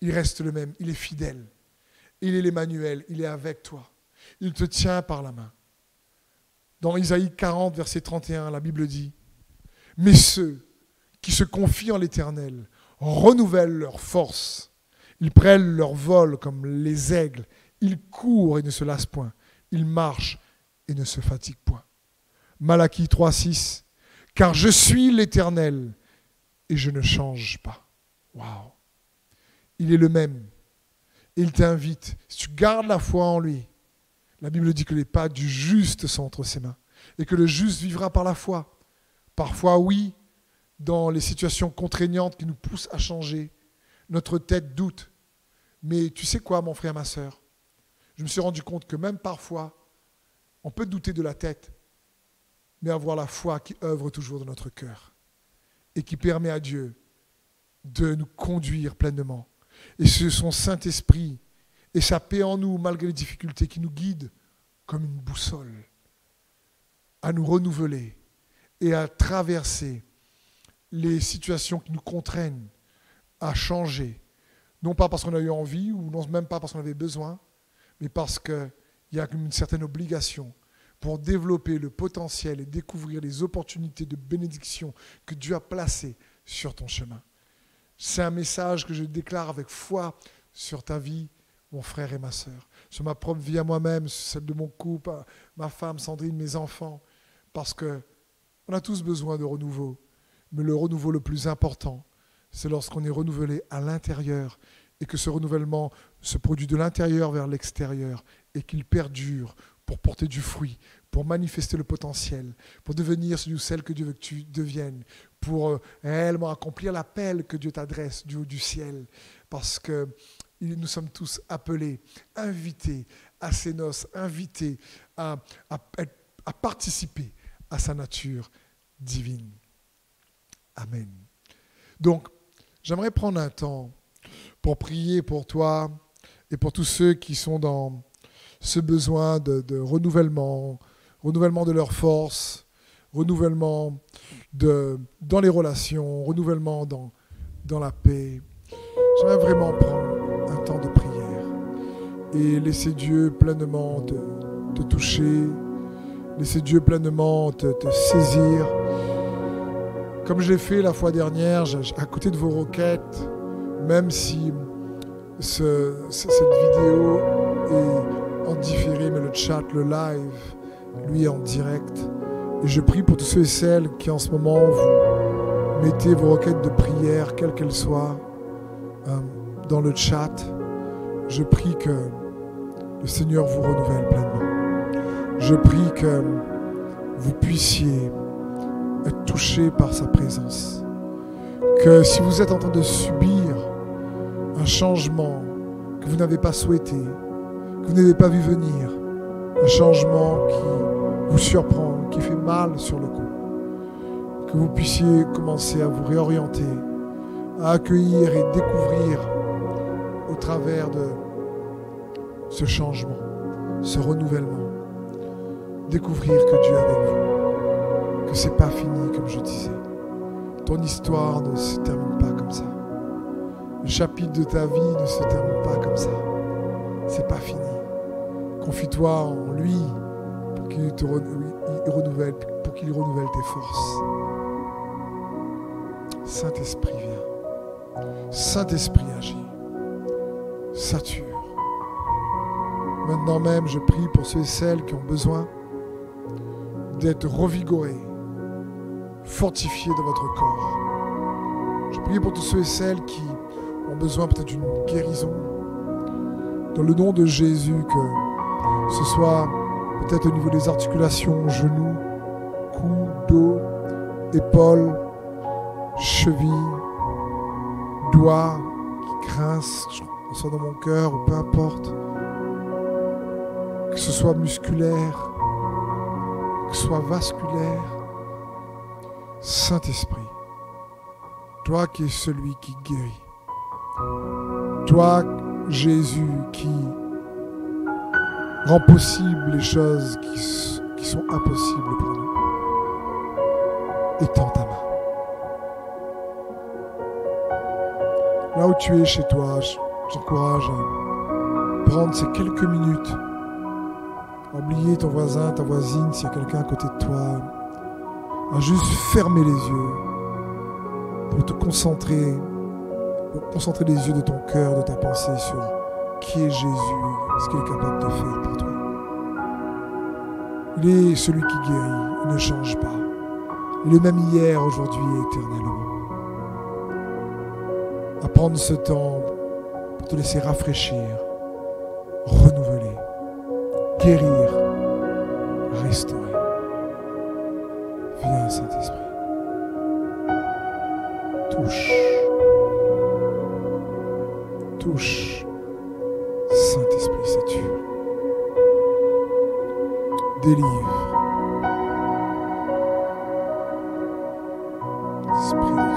Il reste le même, il est fidèle. Il est l'Emmanuel, il est avec toi. Il te tient par la main. Dans Isaïe 40, verset 31, la Bible dit « Mais ceux qui se confient en l'Éternel renouvellent leur force. Ils prennent leur vol comme les aigles. Ils courent et ne se lassent point. Ils marchent et ne se fatiguent point. » Malachie 3, 6 « Car je suis l'Éternel et je ne change pas. » Waouh! Il est le même. Il t'invite. Si tu gardes la foi en lui, la Bible dit que les pas du juste sont entre ses mains et que le juste vivra par la foi. Parfois, oui, dans les situations contraignantes qui nous poussent à changer, notre tête doute. Mais tu sais quoi, mon frère, ma soeur? Je me suis rendu compte que même parfois, on peut douter de la tête, mais avoir la foi qui œuvre toujours dans notre cœur et qui permet à Dieu de nous conduire pleinement. Et c'est son Saint-Esprit et sa paix en nous, malgré les difficultés, qui nous guide comme une boussole à nous renouveler et à traverser les situations qui nous contraignent à changer. Non pas parce qu'on a eu envie, ou non même pas parce qu'on avait besoin, mais parce qu'il y a une certaine obligation pour développer le potentiel et découvrir les opportunités de bénédiction que Dieu a placées sur ton chemin. C'est un message que je déclare avec foi sur ta vie, mon frère et ma sœur, sur ma propre vie à moi-même, sur celle de mon couple, ma femme Sandrine, mes enfants, parce qu'on a tous besoin de renouveau. Mais le renouveau le plus important, c'est lorsqu'on est renouvelé à l'intérieur et que ce renouvellement se produit de l'intérieur vers l'extérieur et qu'il perdure pour porter du fruit, pour manifester le potentiel, pour devenir celui ou celle que Dieu veut que tu deviennes, pour réellement accomplir l'appel que Dieu t'adresse du haut du ciel, parce que nous sommes tous appelés, invités à ses noces, invités à participer à sa nature divine. Amen. Donc, j'aimerais prendre un temps pour prier pour toi et pour tous ceux qui sont dans ce besoin de renouvellement de leur force, renouvellement dans les relations, renouvellement dans la paix. J'aimerais vraiment prendre un temps de prière et laisser Dieu pleinement te toucher, laisser Dieu pleinement te saisir. Comme je l'ai fait la fois dernière, à côté de vos requêtes, même si cette vidéo est en différé, mais le chat, le live, lui est en direct. Et je prie pour tous ceux et celles qui en ce moment, vous mettez vos requêtes de prière, quelles qu'elles soient, dans le chat. Je prie que le Seigneur vous renouvelle pleinement. Je prie que vous puissiez être touchés par sa présence. Que si vous êtes en train de subir un changement que vous n'avez pas souhaité, que vous n'avez pas vu venir, un changement qui vous surprend, qui fait mal sur le coup, que vous puissiez commencer à vous réorienter, à accueillir et découvrir au travers de ce changement, ce renouvellement, découvrir que Dieu est avec vous, que c'est pas fini comme je disais. Ton histoire ne se termine pas comme ça. Le chapitre de ta vie ne se termine pas comme ça. C'est pas fini. Confie-toi en lui pour qu'il renouvelle tes forces. Saint-Esprit vient. Saint-Esprit agit. Sature. Maintenant même, je prie pour ceux et celles qui ont besoin d'être revigorés, fortifiés dans votre corps. Je prie pour tous ceux et celles qui ont besoin peut-être d'une guérison. Dans le nom de Jésus, que ce soit peut-être au niveau des articulations, genoux, cou, dos, épaules, chevilles, doigts qui grincent, soit dans mon cœur ou peu importe. Que ce soit musculaire, que ce soit vasculaire. Saint-Esprit, toi qui es celui qui guérit, toi Jésus qui rend possible les choses qui sont impossibles pour nous, étends ta main. Là où tu es chez toi, j'encourage à prendre ces quelques minutes, à oublier ton voisin, ta voisine, s'il y a quelqu'un à côté de toi, à juste fermer les yeux pour te concentrer les yeux de ton cœur, de ta pensée sur qui est Jésus, ce qu'il est capable de faire pour toi. Il est celui qui guérit, il ne change pas. Il est le même hier, aujourd'hui et éternellement. À prendre ce temps pour te laisser rafraîchir, renouveler, guérir, restaurer. Viens, Saint-Esprit. Touche. Touche. Saint-Esprit, sature. Délivre. Esprit de Dieu, viens.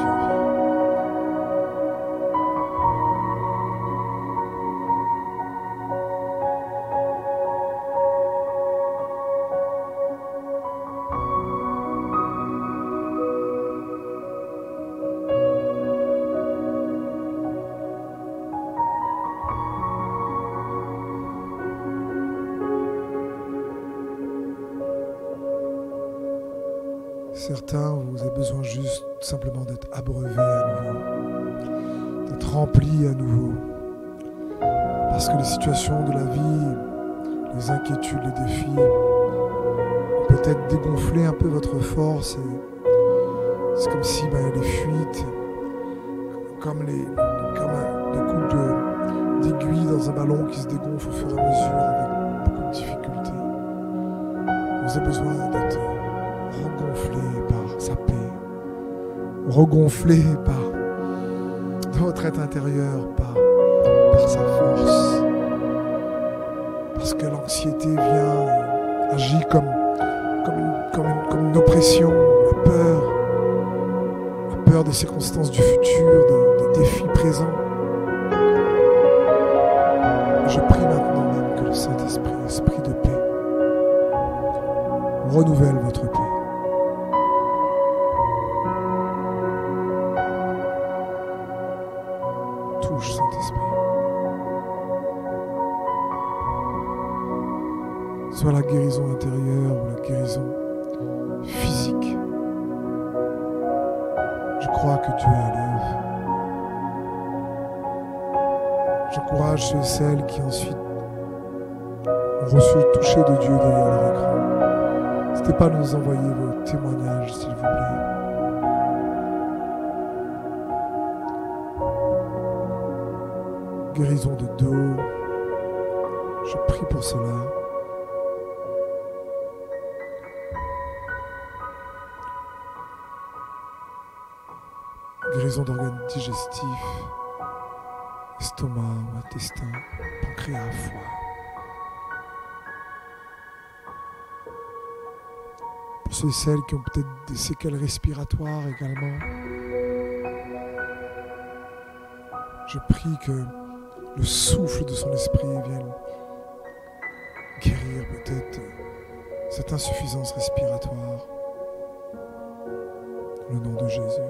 Certains, vous avez besoin juste simplement d'être abreuvés à nouveau, d'être remplis à nouveau. Parce que les situations de la vie, les inquiétudes, les défis, ont peut-être dégonflé un peu votre force. Et c'est comme si les fuites, comme des coups d'aiguille dans un ballon qui se dégonfle au fur et à mesure avec beaucoup de difficultés. Vous avez besoin d'être regonflé par sa paix, regonflé par votre être intérieur, par sa force. Parce que l'anxiété vient et agit comme une oppression, la peur des circonstances du futur, des défis présents. Je prie maintenant même que le Saint-Esprit, esprit de paix, renouvelle votre paix. Touche, Saint-Esprit. Soit la guérison intérieure ou la guérison physique. Je crois que Dieu est à l'œuvre. J'encourage ceux et celles qui ensuite ont reçu le toucher de Dieu derrière leur écran. N'hésitez pas à nous envoyer vos témoignages, s'il vous plaît. Guérison de dos. Je prie pour cela. guérison d'organes digestifs, estomac, intestin, pancréas, foie. Pour ceux et celles qui ont peut-être des séquelles respiratoires également, je prie que le souffle de son esprit vienne guérir peut-être cette insuffisance respiratoire. Dans le nom de Jésus.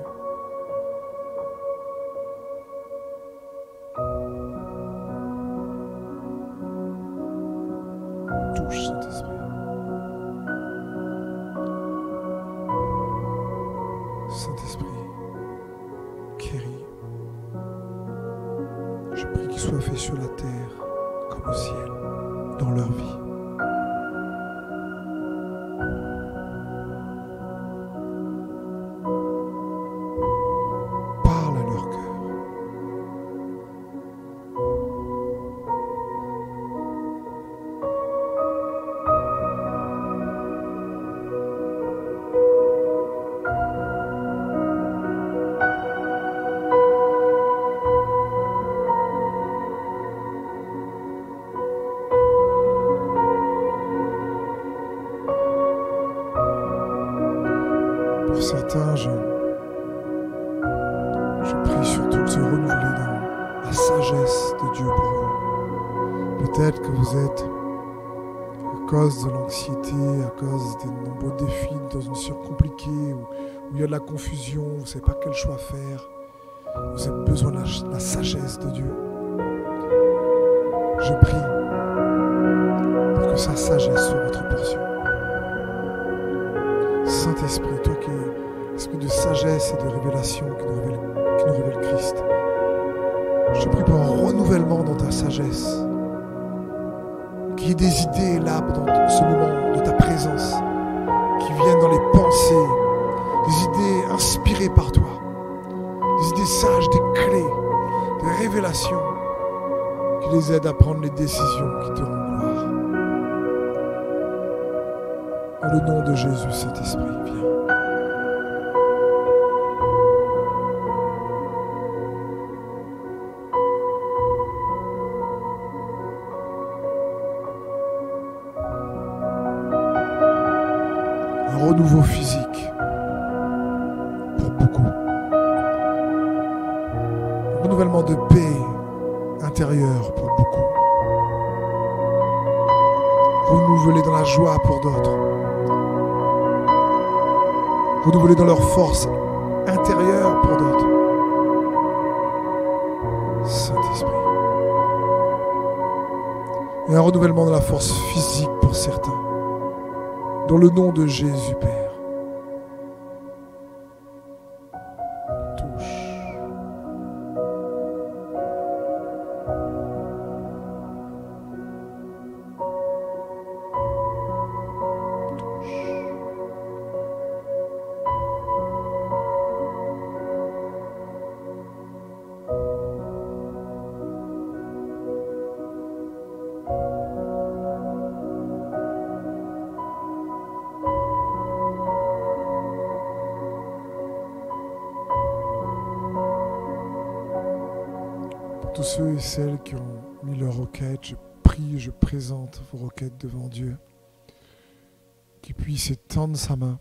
Touche Saint-Esprit. Saint-Esprit, guéris. Je prie qu'il soit fait sur la terre comme au ciel, dans leur vie. Pour certains, je prie surtout de se renouveler dans la sagesse de Dieu pour vous. Peut-être que vous êtes, à cause de l'anxiété, à cause des nombreux défis, dans une situation compliquée, où il y a de la confusion, vous ne savez pas quel choix faire. Vous avez besoin de la sagesse de Dieu. Je prie pour que sa sagesse soit votre portion. Saint-Esprit, toi qui es esprit de sagesse et de révélation qui nous révèle Christ, je te prie pour un renouvellement dans ta sagesse, qu'il y ait des idées là dans ce moment de ta présence, qui viennent dans les pensées, des idées inspirées par toi, des idées sages, des clés, des révélations qui les aident à prendre les décisions qui te rendent gloire. Dans le nom de Jésus, Saint-Esprit, viens. Un renouveau physique pour beaucoup. Un renouvellement de paix intérieure pour beaucoup. Renouvelé dans la joie pour d'autres. Renouvelé dans leur force intérieure pour d'autres. Saint-Esprit. Et un renouvellement de la force physique pour certains. Dans le nom de Jésus, Père. Tous ceux et celles qui ont mis leurs requêtes, je prie, je présente vos requêtes devant Dieu, qu'il puisse étendre sa main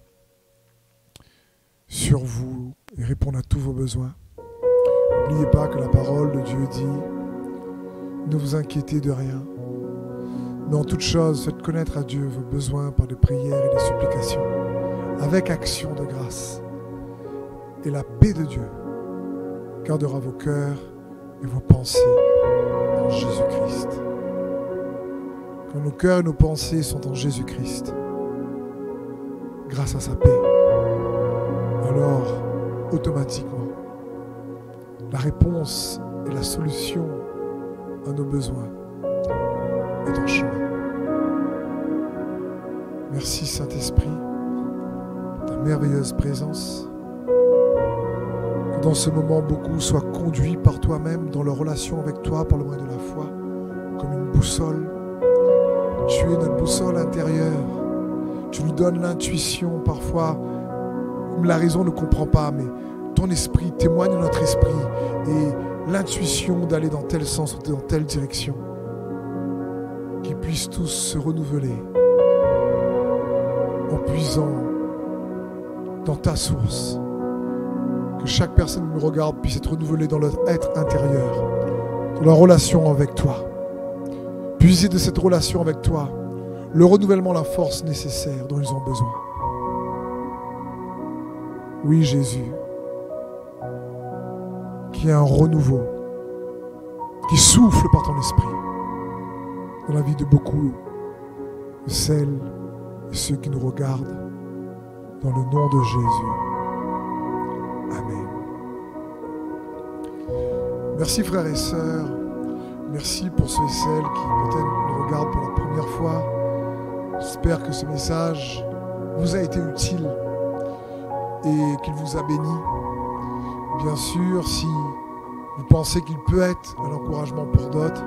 sur vous et répondre à tous vos besoins. N'oubliez pas que la parole de Dieu dit « Ne vous inquiétez de rien, mais en toute chose, faites connaître à Dieu vos besoins par des prières et des supplications, avec action de grâce. Et la paix de Dieu gardera vos cœurs et vos pensées en Jésus-Christ. » Quand nos cœurs et nos pensées sont en Jésus-Christ, grâce à sa paix, alors automatiquement, la réponse et la solution à nos besoins est en chemin. Merci Saint-Esprit pour ta merveilleuse présence. Que dans ce moment, beaucoup soient conduits par toi-même dans leur relation avec toi par le moyen de la foi, comme une boussole. Tu es notre boussole intérieure. Tu nous donnes l'intuition parfois, comme la raison ne comprend pas, mais ton esprit témoigne à notre esprit et l'intuition d'aller dans tel sens ou dans telle direction. Qu'ils puissent tous se renouveler en puisant dans ta source. Que chaque personne qui nous regarde puisse être renouvelée dans leur être intérieur, dans leur relation avec toi. Puiser de cette relation avec toi le renouvellement, la force nécessaire dont ils ont besoin. Oui, Jésus, qu'il y ait un renouveau qui souffle par ton esprit dans la vie de beaucoup de celles et ceux qui nous regardent, dans le nom de Jésus. Amen. Merci frères et sœurs, merci pour ceux et celles qui peut-être nous regardent pour la première fois. J'espère que ce message vous a été utile et qu'il vous a béni. Bien sûr, si vous pensez qu'il peut être un encouragement pour d'autres,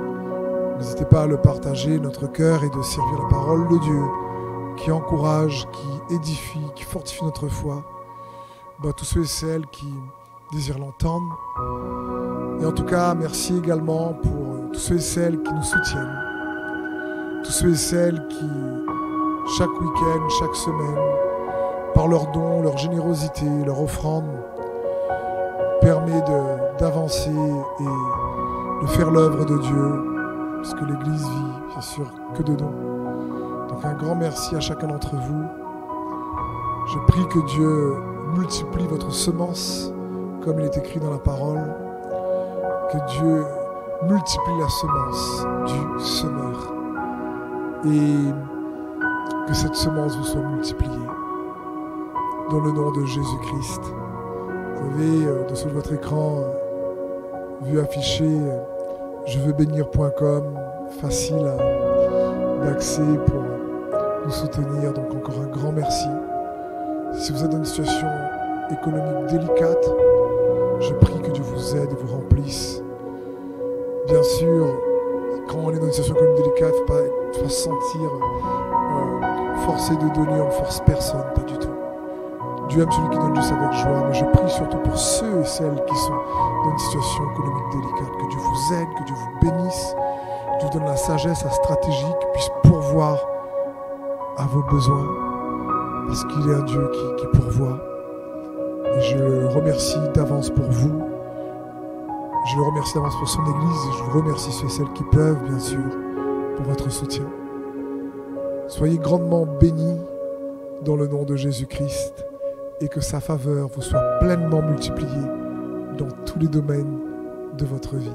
n'hésitez pas à le partager. Notre cœur est de servir la parole de Dieu qui encourage, qui édifie, qui fortifie notre foi. Tous ceux et celles qui désirent l'entendre. Et en tout cas, merci également pour tous ceux et celles qui nous soutiennent. Tous ceux et celles qui, chaque week-end, chaque semaine, par leurs dons, leur générosité, leur offrande, permet d'avancer et de faire l'œuvre de Dieu, parce que l'Église vit, bien sûr, que de dons. Donc un grand merci à chacun d'entre vous. Je prie que Dieu multiplie votre semence, comme il est écrit dans la parole, que Dieu multiplie la semence du semeur et que cette semence vous soit multipliée. Dans le nom de Jésus-Christ. Vous avez dessous de votre écran vu afficher jeveubénir.com, facile d'accès pour nous soutenir. Donc encore un grand merci. Si vous êtes dans une situation économique délicate, je prie que Dieu vous aide et vous remplisse. Bien sûr, quand on est dans une situation économique délicate, il ne faut pas se sentir forcé de donner, on ne force personne, pas du tout. Dieu aime celui qui donne juste avec joie, mais je prie surtout pour ceux et celles qui sont dans une situation économique délicate. Que Dieu vous aide, que Dieu vous bénisse, Dieu vous donne la sagesse, la stratégie, qu'il puisse pourvoir à vos besoins, parce qu'il est un Dieu qui pourvoit. Et je le remercie d'avance pour vous. Je le remercie d'avance pour son Église. Et je vous remercie ceux et celles qui peuvent, bien sûr, pour votre soutien. Soyez grandement bénis dans le nom de Jésus-Christ et que sa faveur vous soit pleinement multipliée dans tous les domaines de votre vie.